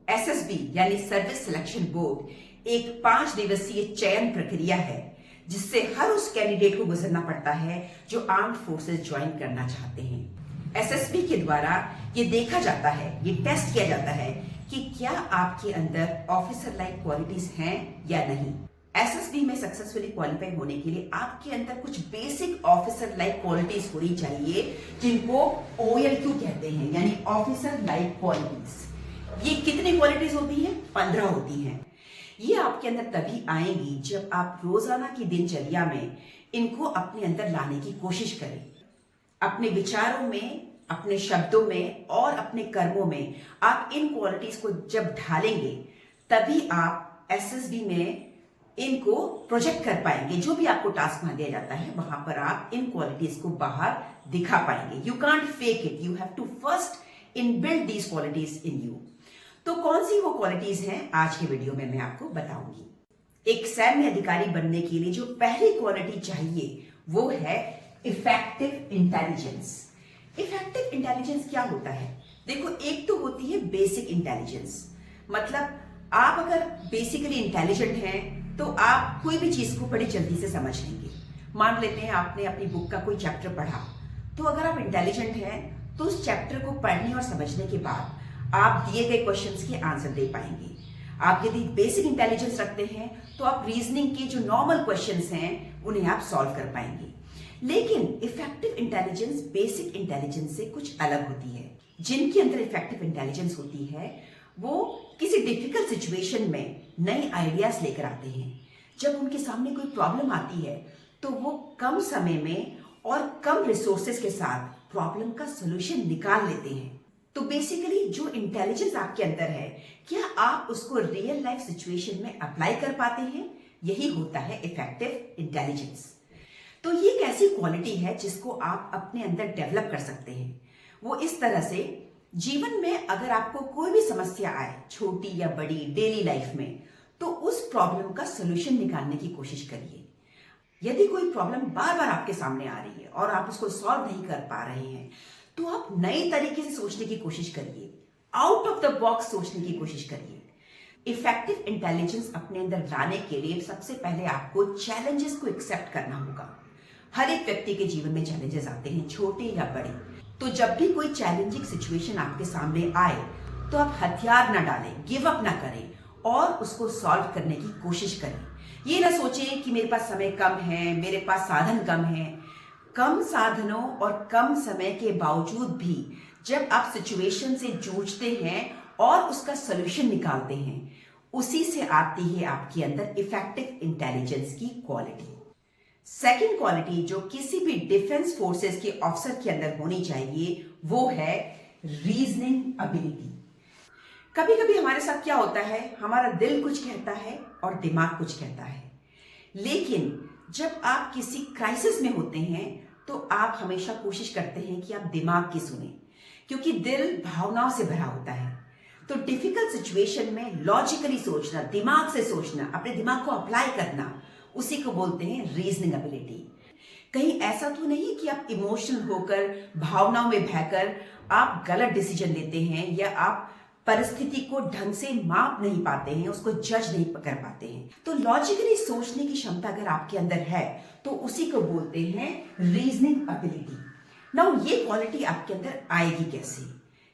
SSB यानी service selection board एक 5 दिवसीय चयन प्रक्रिया है जिससे हर उस कैंडिडेट को गुजरना पड़ता है जो आर्म्ड फोर्सेस ज्वाइन करना चाहते हैं। एसएसबी के द्वारा ये देखा जाता है, ये टेस्ट किया जाता है कि क्या आपके अंदर ऑफिसर लाइक क्वालिटीज हैं या नहीं। एसएसबी में सक्सेसफुली क्वालिफाई होने के लिए आपके अंदर कुछ बेसिक ऑफिसर लाइक क्वालिटीज होनी चाहिए जिनको OLQ कहते हैं, यानी ऑफिसर लाइक क्वालिटीज। ये कितनी क्वालिटीज होती हैं? 15 होती हैं। ये आपके अंदर तभी आएंगी जब आप रोजाना की दिनचर्या में इनको अपने अंदर लाने की कोशिश करें। अपने विचारों में, अपने शब्दों में और अपने कर्मों में आप इन क्वालिटीज को जब ढालेंगे तभी आप एसएसबी में इनको प्रोजेक्ट कर पाएंगे। जो भी आपको टास्क वहां दिया जाता है वहां पर आप इन क्वालिटीज को बाहर दिखा पाएंगे। You can't fake it, you have to first inbuild these qualities in you. तो कौन सी वो क्वालिटीज हैं आज के वीडियो में मैं आपको बताऊंगी। एक सैन्य अधिकारी बनने के लिए जो पहली क्वालिटी चाहिए वो है इफेक्टिव इंटेलिजेंस। इफेक्टिव इंटेलिजेंस क्या होता है? देखो, एक तो होती है बेसिक इंटेलिजेंस, मतलब आप अगर बेसिकली इंटेलिजेंट हैं तो आप कोई भी चीज को बड़ी जल्दी से समझ लेंगे। मान लेते हैं आपने अपनी बुक का कोई चैप्टर पढ़ा, तो अगर आप इंटेलिजेंट हैं तो उस चैप्टर को पढ़ने और समझने के बाद आप दिए गए क्वेश्चंस के आंसर दे पाएंगे। आप यदि बेसिक इंटेलिजेंस रखते हैं तो आप रीजनिंग के जो नॉर्मल क्वेश्चंस हैं उन्हें आप सॉल्व कर पाएंगे। लेकिन इफेक्टिव इंटेलिजेंस बेसिक इंटेलिजेंस से कुछ अलग होती है। जिनके अंदर इफेक्टिव इंटेलिजेंस होती है वो किसी डिफिकल्ट सिचुएशन में नए आइडियाज लेकर आते हैं। जब उनके सामने कोई प्रॉब्लम आती है तो वो कम समय में और कम रिसोर्सेज के साथ प्रॉब्लम का सोल्यूशन निकाल लेते हैं। तो बेसिकली जो इंटेलिजेंस आपके अंदर है, क्या आप उसको रियल लाइफ सिचुएशन में अप्लाई कर पाते हैं? यही होता है इफेक्टिव इंटेलिजेंस। तो ये एक ऐसी क्वालिटी है जिसको आप अपने अंदर डेवलप कर सकते हैं। वो इस तरह से, जीवन में अगर आपको कोई भी समस्या आए, छोटी या बड़ी, डेली लाइफ में, तो उस प्रॉब्लम का सोल्यूशन निकालने की कोशिश करिए। यदि कोई प्रॉब्लम बार बार आपके सामने आ रही है और आप उसको सॉल्व नहीं कर पा रहे हैं तो आप नए तरीके से सोचने की कोशिश करिए, आउट ऑफ द बॉक्स सोचने की कोशिश करिए। इफेक्टिव इंटेलिजेंस अपने अंदर लाने के लिए सबसे पहले आपको चैलेंजेस को एक्सेप्ट करना होगा। हर एक व्यक्ति के जीवन में चैलेंजेस आते हैं, छोटे या बड़े। तो जब भी कोई चैलेंजिंग सिचुएशन आपके सामने आए तो आप हथियार ना डालें, गिव अप ना करें और उसको सॉल्व करने की कोशिश करें। ये ना सोचें कि मेरे पास समय कम है, मेरे पास साधन कम है। कम साधनों और कम समय के बावजूद भी जब आप सिचुएशन से जूझते हैं और उसका सॉल्यूशन निकालते हैं, उसी से आती है आपके अंदर इफेक्टिव इंटेलिजेंस की क्वालिटी। सेकंड क्वालिटी जो किसी भी डिफेंस फोर्सेस के ऑफिसर के अंदर होनी चाहिए वो है रीजनिंग एबिलिटी। कभी कभी हमारे साथ क्या होता है, हमारा दिल कुछ कहता है और दिमाग कुछ कहता है। लेकिन जब आप किसी क्राइसिस में होते हैं तो आप हमेशा कोशिश करते हैं कि आप दिमाग की सुने, क्योंकि दिल भावनाओं से भरा होता है। तो डिफिकल्ट सिचुएशन में लॉजिकली सोचना, दिमाग से सोचना, अपने दिमाग को अप्लाई करना, उसी को बोलते हैं रीजनिंग एबिलिटी। कहीं ऐसा तो नहीं कि आप इमोशनल होकर, भावनाओं में बहकर आप गलत डिसीजन लेते हैं या आप परिस्थिति को ढंग से माप नहीं पाते हैं, उसको जज नहीं कर पाते हैं। तो लॉजिकली सोचने की क्षमता अगर आपके अंदर है तो उसी को बोलते हैं रीजनिंग एबिलिटी। नाउ ये क्वालिटी आपके अंदर आएगी कैसे?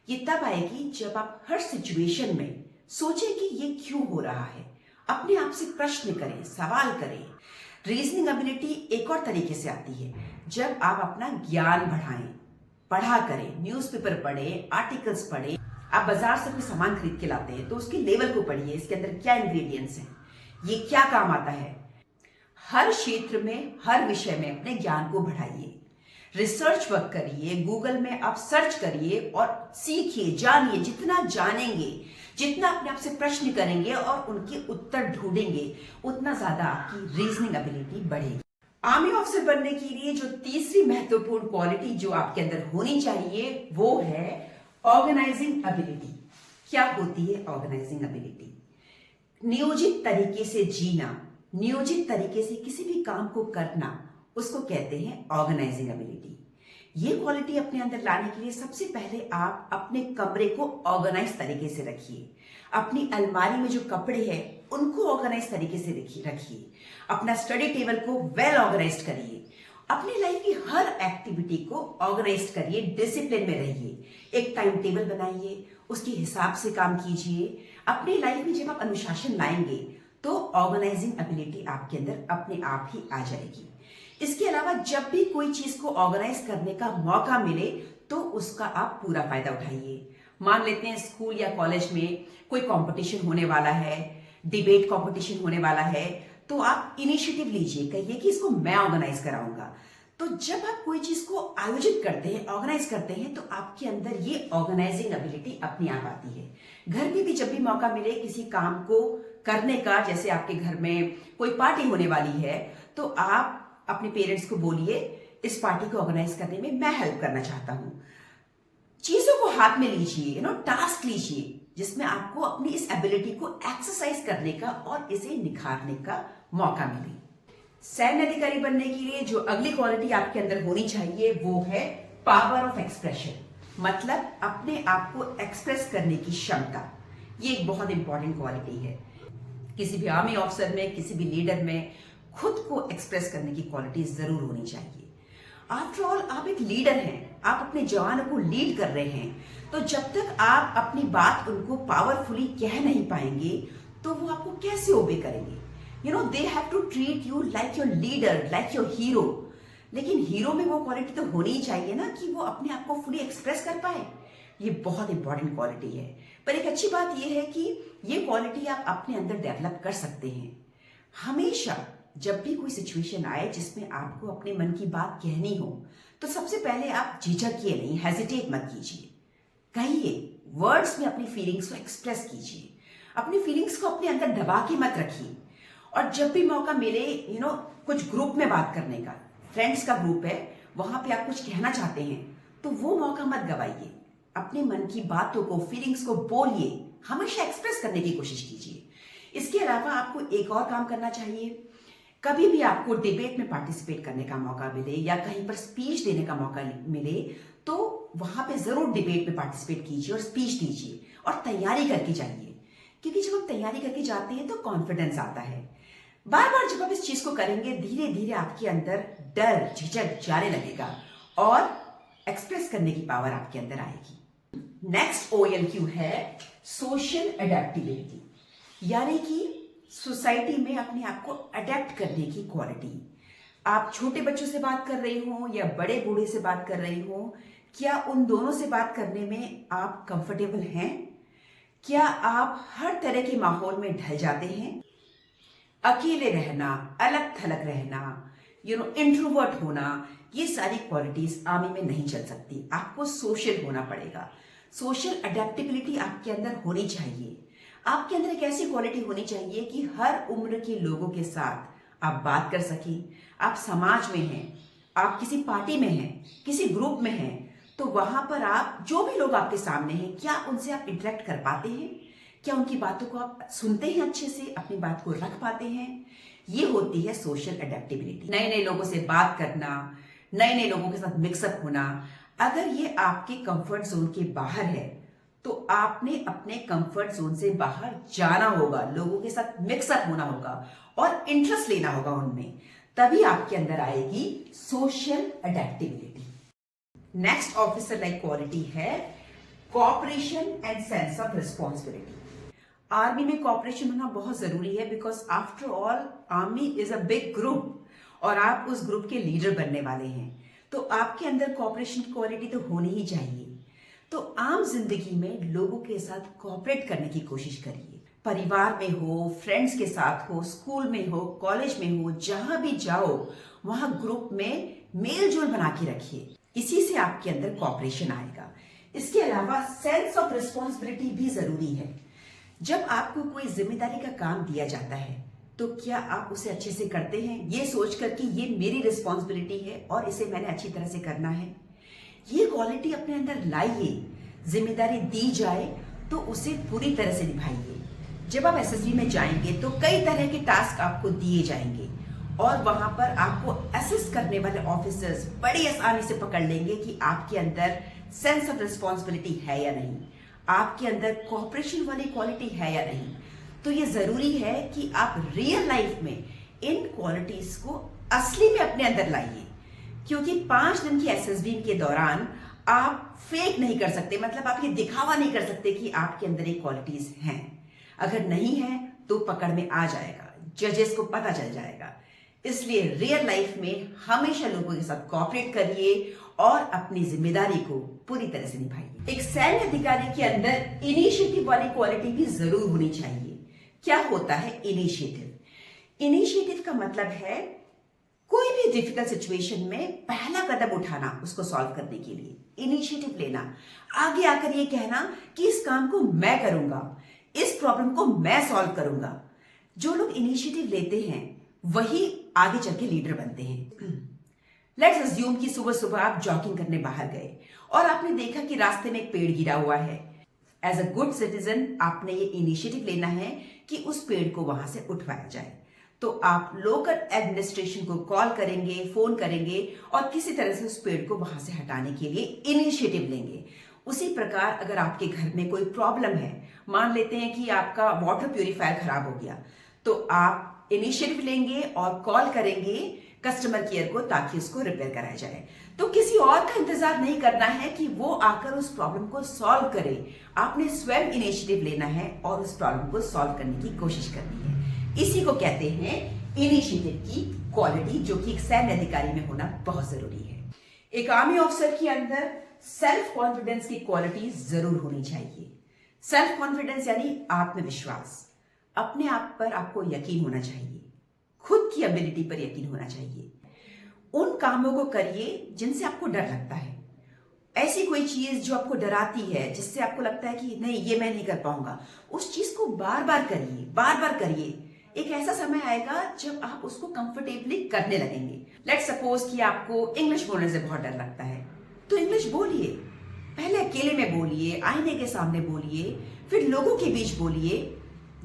ये तब आएगी जब आप हर सिचुएशन में सोचें कि ये क्यों हो रहा है, अपने आप से प्रश्न करें, सवाल करें। रीजनिंग एबिलिटी एक और तरीके से आती है जब आप अपना ज्ञान बढ़ाएं, पढ़ा करें, न्यूज़पेपर पढ़ें, आर्टिकल्स पढ़ें। आप बाजार से कोई सामान खरीद के लाते हैं तो उसके लेवल को पढ़िए, इसके अंदर क्या इंग्रेडिएंट्स हैं, ये क्या काम आता है। हर क्षेत्र में, हर विषय में अपने ज्ञान को बढ़ाइए, रिसर्च वर्क करिए, गूगल में आप सर्च करिए और सीखिए, जानिए। जितना जानेंगे, जितना अपने आप से प्रश्न करेंगे और उनके उत्तर ढूंढेंगे, उतना ज्यादा आपकी रीजनिंग एबिलिटी बढ़ेगी। आर्मी ऑफिसर बनने के लिए जो तीसरी महत्वपूर्ण क्वालिटी जो आपके अंदर होनी चाहिए वो है ऑर्गेनाइजिंग एबिलिटी। क्या होती है ऑर्गेनाइजिंग एबिलिटी? नियोजित तरीके से जीना, नियोजित तरीके से किसी भी काम को करना, उसको कहते हैं ऑर्गेनाइजिंग एबिलिटी। ये क्वालिटी अपने अंदर लाने के लिए सबसे पहले आप अपने कमरे को ऑर्गेनाइज तरीके से रखिए। अपनी अलमारी में जो कपड़े हैं उनको ऑर्गेनाइज तरीके से रखिए। अपना स्टडी टेबल को वेल ऑर्गेनाइज करिए। अपनी लाइफ की हर एक्टिविटी को ऑर्गेनाइज करिए, डिसिप्लिन में रहिए। एक टाइम टेबल बनाइए, उसके हिसाब से काम कीजिए। अपनी लाइफ में जब आप अनुशासन लाएंगे तो ऑर्गेनाइजिंग एबिलिटी आपके अंदर अपने आप ही आ जाएगी। इसके अलावा जब भी कोई चीज को ऑर्गेनाइज करने का मौका मिले तो उसका आप पूरा फायदा उठाइए। मान लेते हैं स्कूल या कॉलेज में कोई कंपटीशन होने वाला है, डिबेट कंपटीशन होने वाला है, तो आप इनिशिएटिव लीजिए, कहिए कि इसको मैं ऑर्गेनाइज कराऊंगा। तो जब आप कोई चीज को आयोजित करते हैं, ऑर्गेनाइज करते हैं, तो आपके अंदर ये ऑर्गेनाइजिंग एबिलिटी अपने आप आती है। घर में भी जब भी मौका मिले किसी काम को करने का, जैसे आपके घर में कोई पार्टी होने वाली है, तो आप अपने पेरेंट्स को बोलिए इस पार्टी को ऑर्गेनाइज करने में मैं हेल्प करना चाहता हूं। चीजों को हाथ में लीजिए, टास्क लीजिए जिसमें आपको अपनी इस एबिलिटी को एक्सरसाइज करने का और इसे निखारने का मौका मिले। सैन्य अधिकारी बनने के लिए जो अगली क्वालिटी आपके अंदर होनी चाहिए वो है पावर ऑफ एक्सप्रेशन, मतलब अपने आप को एक्सप्रेस करने की क्षमता। ये एक बहुत इंपॉर्टेंट क्वालिटी है। किसी भी आर्मी ऑफिसर में, किसी भी लीडर में खुद को एक्सप्रेस करने की क्वालिटी जरूर होनी चाहिए। आफ्टर ऑल आप एक लीडर हैं, आप अपने जवानों को लीड कर रहे हैं, तो जब तक आप अपनी बात उनको पावरफुली कह नहीं पाएंगे तो वो आपको कैसे ओबे करेंगे। They have to treat you like your leader, like your hero. लेकिन हीरो में वो क्वालिटी तो होनी ही चाहिए ना कि वो अपने आप को फुली एक्सप्रेस कर पाए। ये बहुत इंपॉर्टेंट क्वालिटी है। पर एक अच्छी बात यह है कि ये क्वालिटी आप अपने अंदर डेवलप कर सकते हैं। हमेशा जब भी कोई सिचुएशन आए जिसमें आपको अपने मन की बात कहनी हो, तो सबसे पहले आप झिझकिए नहीं, हेजिटेट मत कीजिए। कहिए, वर्ड्स में अपनी फीलिंग्स को एक्सप्रेस कीजिए। अपनी फीलिंग्स को अपने अंदर दबा के मत रखिए। और जब भी मौका मिले कुछ ग्रुप में बात करने का, फ्रेंड्स का ग्रुप है, वहां पे आप कुछ कहना चाहते हैं तो वो मौका मत गवाइए। अपने मन की बातों को, फीलिंग्स को बोलिए, हमेशा एक्सप्रेस करने की कोशिश कीजिए। इसके अलावा आपको एक और काम करना चाहिए। कभी भी आपको डिबेट में पार्टिसिपेट करने का मौका मिले या कहीं पर स्पीच देने का मौका मिले तो वहां पे जरूर डिबेट में पार्टिसिपेट कीजिए और स्पीच दीजिए और तैयारी करके जाइए। क्योंकि जब हम तैयारी करके जाते हैं तो कॉन्फिडेंस आता है। बार बार जब आप इस चीज को करेंगे, धीरे धीरे आपके अंदर डर, झिझक जाने लगेगा और एक्सप्रेस करने की पावर आपके अंदर आएगी। नेक्स्ट OLQ है सोशल अडेप्टिबिलिटी, यानी कि सोसाइटी में अपने आप को अडेप्ट करने की क्वालिटी। आप छोटे बच्चों से बात कर रही हो या बड़े बूढ़े से बात कर रही हो, क्या उन दोनों से बात करने में आप कंफर्टेबल हैं? क्या आप हर तरह के माहौल में ढल जाते हैं? अकेले रहना, अलग थलग रहना, इंट्रोवर्ट होना, ये सारी क्वालिटीज आर्मी में नहीं चल सकती। आपको सोशल होना पड़ेगा। सोशल अडेप्टिबिलिटी आपके अंदर होनी चाहिए। आपके अंदर एक ऐसी क्वालिटी होनी चाहिए कि हर उम्र के लोगों के साथ आप बात कर सकें। आप समाज में हैं, आप किसी पार्टी में हैं, किसी ग्रुप में हैं, तो वहां पर आप जो भी लोग आपके सामने हैं, क्या उनसे आप इंटरेक्ट कर पाते हैं? क्या उनकी बातों को आप सुनते हैं, अच्छे से अपनी बात को रख पाते हैं? ये होती है सोशल अडेप्टिबिलिटी। नए नए लोगों से बात करना, नए नए लोगों के साथ मिक्सअप होना। अगर ये आपके कंफर्ट जोन के बाहर है तो आपने अपने कंफर्ट जोन से बाहर जाना होगा, लोगों के साथ मिक्सअप होना होगा और इंटरेस्ट लेना होगा उनमें, तभी आपके अंदर आएगी social adaptability. Next officer like quality है cooperation and sense of responsibility. Army में कोऑपरेशन होना बहुत जरूरी है, because after all army is a big group और आप उस ग्रुप के लीडर बनने वाले हैं, तो आपके अंदर कोऑपरेशन की क्वालिटी तो होनी ही चाहिए। तो आम जिंदगी में लोगों के साथ कोऑपरेट करने की कोशिश करिए। परिवार में हो, फ्रेंड्स के साथ हो, स्कूल में हो, कॉलेज में हो, जहां भी जाओ वहां ग्रुप में मेल जोल बना के रखिए। इसी से आपके अंदर कोऑपरेशन आएगा। इसके अलावा सेंस ऑफ रिस्पॉन्सिबिलिटी भी जरूरी है। जब आपको कोई जिम्मेदारी का काम दिया जाता है तो क्या आप उसे अच्छे से करते हैं, ये सोचकर कि ये मेरी रिस्पॉन्सिबिलिटी है और इसे मैंने अच्छी तरह से करना है? ये क्वालिटी अपने अंदर लाइए। जिम्मेदारी दी जाए तो उसे पूरी तरह से निभाइए। जब आप SSB में जाएंगे तो कई तरह के टास्क आपको दिए जाएंगे और वहां पर आपको असिस्ट करने वाले ऑफिसर्स बड़ी आसानी से पकड़ लेंगे कि आपके अंदर सेंस ऑफ रिस्पॉन्सिबिलिटी है या नहीं, आपके अंदर कोऑपरेशन वाली क्वालिटी है या नहीं। तो ये जरूरी है कि आप रियल लाइफ में इन क्वालिटीज को असली में अपने अंदर लाइए, क्योंकि 5 दिन की एसएसबी के दौरान आप फेक नहीं कर सकते, मतलब आप ये दिखावा नहीं कर सकते कि आपके अंदर ये क्वालिटीज हैं। अगर नहीं है तो पकड़ में आ जाएगा, जजेस को पता चल जाएगा। इसलिए रियल लाइफ में हमेशा लोगों के साथ कोऑपरेट करिए और अपनी जिम्मेदारी को पूरी तरह से निभाइए। एक सैन्य अधिकारी के अंदर इनिशिएटिव वाली क्वालिटी भी जरूर होनी चाहिए। क्या होता है इनिशिएटिव? इनिशिएटिव का मतलब है कोई भी डिफिकल्ट सिचुएशन में पहला कदम उठाना, उसको सॉल्व करने के लिए इनिशिएटिव लेना, आगे आकर ये कहना कि इस काम को मैं करूंगा, इस प्रॉब्लम को मैं सॉल्व करूंगा। जो लोग इनिशिएटिव लेते हैं वही आगे चल के लीडर बनते हैं। लेट्स अज्यूम कि सुबह सुबह आप जॉगिंग करने बाहर गए और आपने देखा कि रास्ते में एक पेड़ गिरा हुआ है। एज अ गुड सिटीजन आपने ये इनिशिएटिव लेना है कि उस पेड़ को वहां से उठवाया जाए। तो आप लोकल एडमिनिस्ट्रेशन को कॉल करेंगे, फोन करेंगे और किसी तरह से उस पेड़ को वहां से हटाने के लिए इनिशिएटिव लेंगे। उसी प्रकार अगर आपके घर में कोई प्रॉब्लम है, मान लेते हैं कि आपका वाटर प्यूरिफायर खराब हो गया, तो आप इनिशिएटिव लेंगे और कॉल करेंगे कस्टमर केयर को ताकि उसको रिपेयर कराया जाए। तो किसी और का इंतजार नहीं करना है कि वो आकर उस प्रॉब्लम को सॉल्व करे। आपने स्वयं इनिशिएटिव लेना है और उस प्रॉब्लम को सॉल्व करने की कोशिश करनी है। इसी को कहते हैं इनिशिएटिव की क्वालिटी, जो कि एक सैन्य अधिकारी में होना बहुत जरूरी है। एक आर्मी ऑफिसर के अंदर सेल्फ कॉन्फिडेंस की क्वालिटी जरूर होनी चाहिए। सेल्फ कॉन्फिडेंस यानी आत्मविश्वास, अपने आप पर आपको यकीन होना चाहिए, खुद की एबिलिटी पर यकीन होना चाहिए। उन कामों को करिए जिनसे आपको डर लगता है। ऐसी कोई चीज जो आपको डराती है, जिससे आपको लगता है कि नहीं ये मैं नहीं कर पाऊंगा, उस चीज को बार बार करिए, बार बार करिए। एक ऐसा समय आएगा जब आप उसको कंफर्टेबली करने लगेंगे। लेट्स सपोज कि आपको इंग्लिश बोलने से बहुत डर लगता है, तो इंग्लिश बोलिए। पहले अकेले में बोलिए, आईने के सामने बोलिए, फिर लोगों के बीच बोलिए।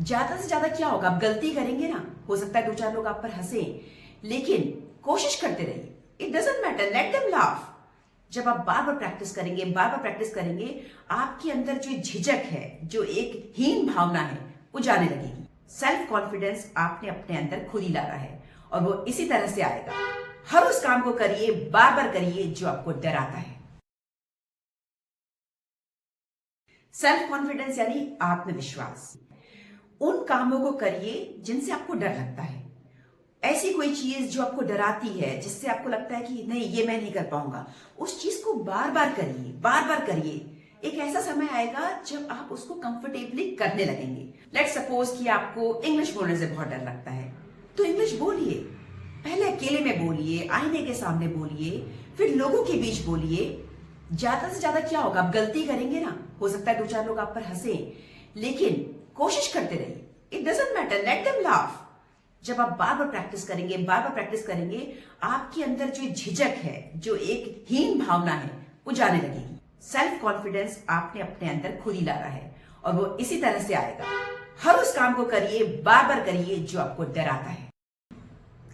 ज्यादा से ज्यादा क्या होगा, आप गलती करेंगे ना, हो सकता है 2-4 लोग आप पर हंसे, लेकिन कोशिश करते रहिए। It doesn't matter, let them laugh. जब आप बार बार प्रैक्टिस करेंगे, बार बार प्रैक्टिस करेंगे, आपके अंदर जो झिझक है, जो एक हीन भावना है, वो जाने लगेगी। सेल्फ कॉन्फिडेंस आपने अपने अंदर खुद ही लाना है और वो इसी तरह से आएगा। हर उस काम को करिए, बार बार करिए जो आपको डराता है। सेल्फ कॉन्फिडेंस यानी आत्मविश्वास। उन कामों को करिए जिनसे आपको डर लगता है। ऐसी कोई चीज जो आपको डराती है, जिससे आपको लगता है कि नहीं ये मैं नहीं कर पाऊंगा, उस चीज को बार बार करिए, बार बार करिए। एक ऐसा समय आएगा जब आप उसको कंफर्टेबली करने लगेंगे। लेट्स सपोज कि आपको इंग्लिश बोलने से बहुत डर लगता है, तो इंग्लिश बोलिए। पहले अकेले में बोलिए, आईने के सामने बोलिए, फिर लोगों के बीच बोलिए। ज्यादा से ज्यादा क्या होगा, आप गलती करेंगे ना, हो सकता है 2-4 लोग आप पर हंसे, लेकिन कोशिश करते रहिए। It doesn't matter, let them laugh. जब आप बार बार प्रैक्टिस करेंगे, बार बार प्रैक्टिस करेंगे, आपके अंदर जो झिझक है, जो एक हीन भावना है, वो जाने लगेगी। सेल्फ कॉन्फिडेंस आपने अपने अंदर खुद ही लाना है और वो इसी तरह से आएगा। हर उस काम को करिए, बार बार करिए जो आपको डराता है।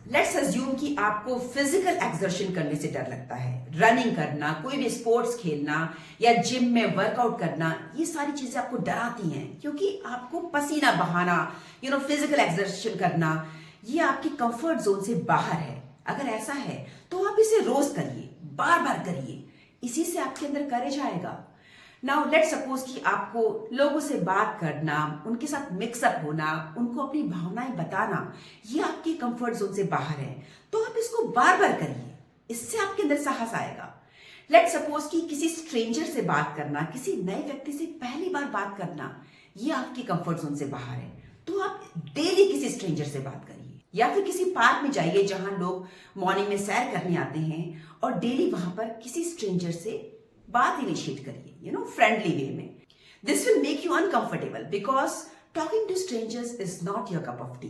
लेट्स अज्यूम कि आपको फिजिकल एक्सर्शन करने से डर लगता है। रनिंग करना, कोई भी स्पोर्ट्स खेलना या जिम में वर्कआउट करना, ये सारी चीजें आपको डराती हैं, क्योंकि आपको पसीना बहाना, फिजिकल एक्सर्शन करना, ये आपकी कंफर्ट जोन से बाहर है। अगर ऐसा है तो आप इसे रोज करिए, बार बार करिए। इसी से आपके अंदर करेज आएगा। नाउ लेट्स सपोज कि आपको लोगों से बात करना, उनके साथ मिक्सअप होना, उनको अपनी भावनाएं बताना, ये आपके कंफर्ट जोन से बाहर है, तो आप इसको बार बार करिए। इससे आपके अंदर साहस आएगा। लेट्स सपोज कि किसी स्ट्रेंजर से बात करना, किसी नए व्यक्ति से पहली बार बात करना, ये आपके कंफर्ट जोन से बाहर है, तो आप डेली किसी स्ट्रेंजर से बात करिए। या फिर किसी पार्क में जाइए जहां लोग मॉर्निंग में सैर करने आते हैं और डेली वहां पर किसी स्ट्रेंजर से बात इनिशिएट करिए, फ्रेंडली वे में। This will make you uncomfortable because talking to strangers is not your cup of tea.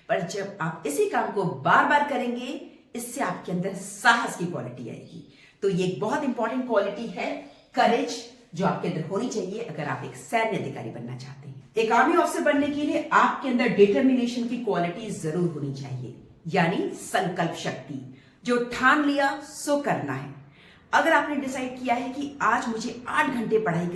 पर जब आप इसी काम को बार बार करेंगे, इससे आपके अंदर साहस की क्वालिटी आएगी। तो ये एक बहुत इंपॉर्टेंट क्वालिटी है, करेज, जो आपके अंदर होनी चाहिए अगर आप एक सैन्य अधिकारी बनना चाहते हैं। एक आर्मी ऑफिसर बनने के लिए आपके अंदर डिटर्मिनेशन की क्वालिटी जरूर होनी चाहिए। यानी संकल्प शक्ति, जो ठान लिया सो करना है। अगर आपने डिसाइड किया है कि आज मुझे 8 घंटे पढ़ाई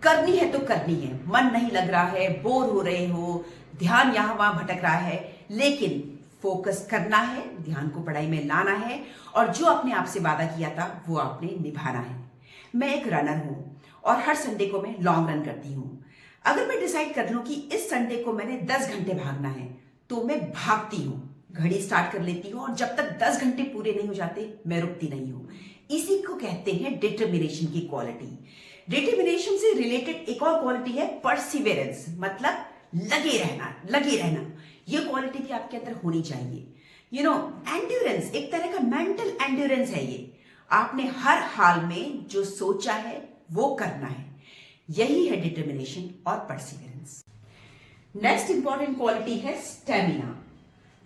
करनी है तो करनी है, मन नहीं लग रहा है, बोर हो रहे हो, ध्यान यहां वहां भटक रहा है, लेकिन फोकस करना है, ध्यान को पढ़ाई में लाना है और जो अपने आप से वादा किया था वो आपने निभाना है। मैं एक रनर हूं और हर संडे को मैं लॉन्ग रन करती हूं। अगर मैं डिसाइड कर लूं कि इस संडे को मैंने 10 घंटे भागना है तो मैं भागती हूं, घड़ी स्टार्ट कर लेती हूं और जब तक 10 घंटे पूरे नहीं हो जाते मैं रुकती नहीं हूं। इसी को कहते हैं डिटर्मिनेशन की क्वालिटी। डिटर्मिनेशन से रिलेटेड एक और क्वालिटी है परसिवेरेंस, मतलब लगे रहना। ये क्वालिटी भी आपके अंदर होनी चाहिए। एंड्योरेंस एक तरह का मेंटल एंड्योरेंस है ये। आपने हर हाल में जो सोचा है वो करना है। यही है डिटर्मिनेशन और परसिवेरेंस। नेक्स्ट इंपॉर्टेंट क्वालिटी है स्टेमिना।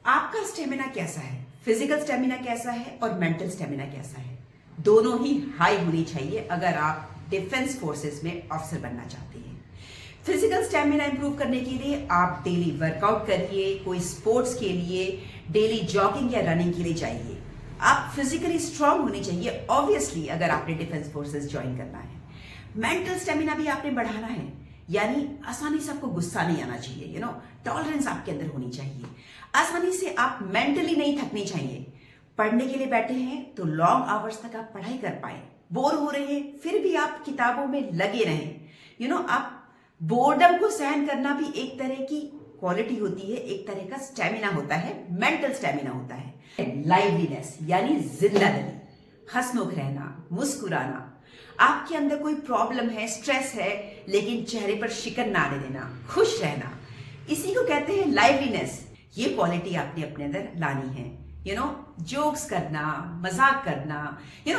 आपका स्टेमिना कैसा है? फिजिकल स्टेमिना कैसा है और मेंटल स्टेमिना कैसा है? दोनों ही हाई होनी चाहिए अगर आप डिफेंस फोर्सेस में ऑफिसर बनना चाहते हैं। फिजिकल स्टेमिना इंप्रूव करने के लिए आप डेली वर्कआउट करिए, कोई स्पोर्ट्स के लिए डेली जॉगिंग या रनिंग के लिए जाइए। आप फिजिकली स्ट्रांग होनी चाहिए ऑब्वियसली अगर आपने डिफेंस फोर्सेस ज्वाइन करना है। मेंटल स्टेमिना भी आपने बढ़ाना है, यानी आसानी से आपको गुस्सा नहीं आना चाहिए, टॉलरेंस आपके अंदर होनी चाहिए। आसानी से आप मेंटली नहीं थकनी चाहिए। पढ़ने के लिए बैठे हैं तो लॉन्ग आवर्स तक आप पढ़ाई कर पाए, बोर हो रहे हैं फिर भी आप किताबों में लगे रहें। आप बोर्डम को सहन करना भी एक तरह की क्वालिटी होती है, एक तरह का स्टेमिना होता है, मेंटल स्टेमिना होता है। लाइवलीनेस यानी जिंदादिली, हंसमुख रहना, मुस्कुराना। आपके अंदर कोई प्रॉब्लम है, स्ट्रेस है, लेकिन चेहरे पर शिकन ना आने देना, खुश रहना, इसी को कहते हैं लाइवलीनेस। ये क्वालिटी आपने अपने अंदर लानी है। जोक्स करना, मजाक करना,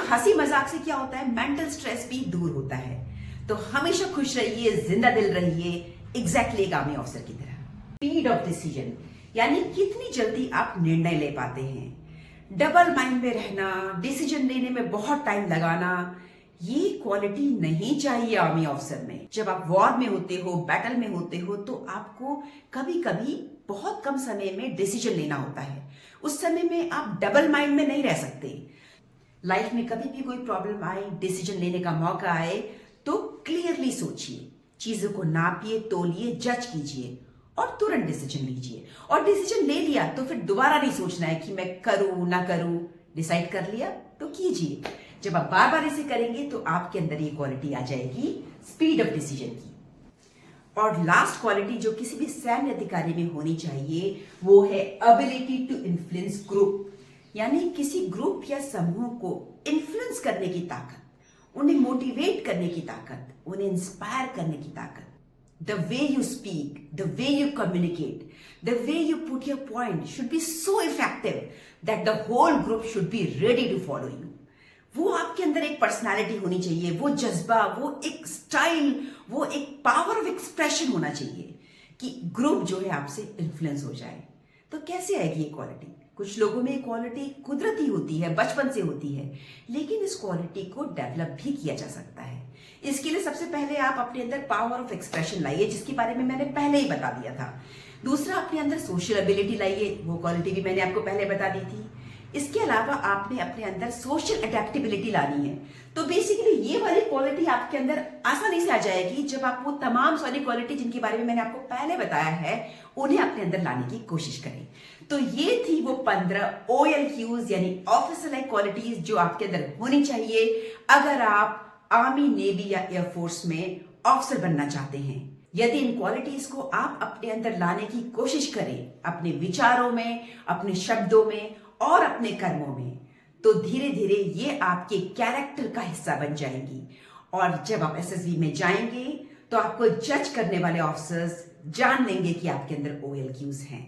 हंसी मजाक से क्या होता है, मेंटल स्ट्रेस भी दूर होता है। तो हमेशा खुश रहिए, जिंदा दिल रहिए, एग्जैक्टली एक आर्मी ऑफिसर की तरह। स्पीड ऑफ डिसीजन यानी कितनी जल्दी आप निर्णय ले पाते हैं। डबल माइंड में रहना, डिसीजन लेने में बहुत टाइम लगाना, ये क्वालिटी नहीं चाहिए आर्मी ऑफिसर में। जब आप वॉर में होते हो, बैटल में होते हो, तो आपको कभी कभी बहुत कम समय में डिसीजन लेना होता है। उस समय में आप डबल माइंड में नहीं रह सकते। लाइफ में कभी भी कोई प्रॉब्लम आए, डिसीजन लेने का मौका आए तो क्लियरली सोचिए, चीजों को नापिए, तोलिए, जज कीजिए और तुरंत डिसीजन लीजिए। और डिसीजन ले लिया तो फिर दोबारा नहीं सोचना है कि मैं करूं ना करूं। डिसाइड कर लिया तो कीजिए। जब आप बार बार इसे करेंगे तो आपके अंदर ये क्वालिटी आ जाएगी स्पीड ऑफ डिसीजन की। और लास्ट क्वालिटी जो किसी भी सैन्य अधिकारी में होनी चाहिए वो है एबिलिटी टू इन्फ्लुएंस ग्रुप, यानी किसी ग्रुप या समूह को इन्फ्लुएंस करने की ताकत, उन्हें मोटिवेट करने की ताकत, उन्हें इंस्पायर करने की ताकत। The way you speak, the way you communicate, the way you put your point should be so effective that the whole group should be ready to follow you. वो आपके अंदर एक पर्सनालिटी होनी चाहिए, वो जज्बा, वो एक स्टाइल, वो एक पावर ऑफ एक्सप्रेशन होना चाहिए कि ग्रुप जो है आपसे इन्फ्लुएंस हो जाए। तो कैसे आएगी ये क्वालिटी? कुछ लोगों में ये क्वालिटी कुदरती होती है, बचपन से होती है, लेकिन इस क्वालिटी को डेवलप भी किया जा सकता है। इसके लिए सबसे पहले आप अपने अंदर पावर ऑफ एक्सप्रेशन लाइए, जिसके बारे में मैंने पहले ही बता दिया था। दूसरा, अपने अंदर सोशल एबिलिटी लाइए, वो क्वालिटी भी मैंने आपको पहले बता दी थी। इसके अलावा आपने अपने अंदर सोशल अडेप्टेबिलिटी लानी है। तो बेसिकली ये वाली क्वालिटी आपके अंदर आसानी से आ जाएगी जब आप वो तमाम सारी क्वालिटी जिनके बारे में मैंने आपको पहले बताया है उन्हें अपने अंदर लाने की कोशिश करें। तो ये थी वो 15 OLQs यानी ऑफिसर लाइक क्वालिटीज जो आपके अंदर होनी चाहिए अगर आप आर्मी, नेवी या एयरफोर्स में ऑफिसर बनना चाहते हैं। यदि इन क्वालिटीज को आप अपने अंदर लाने की कोशिश करें, अपने विचारों में, अपने शब्दों में और अपने कर्मों में, तो धीरे धीरे ये आपके कैरेक्टर का हिस्सा बन जाएंगी। और जब आप SSB में जाएंगे तो आपको जज करने वाले ऑफिसर्स जान लेंगे कि आपके अंदर OLQs हैं।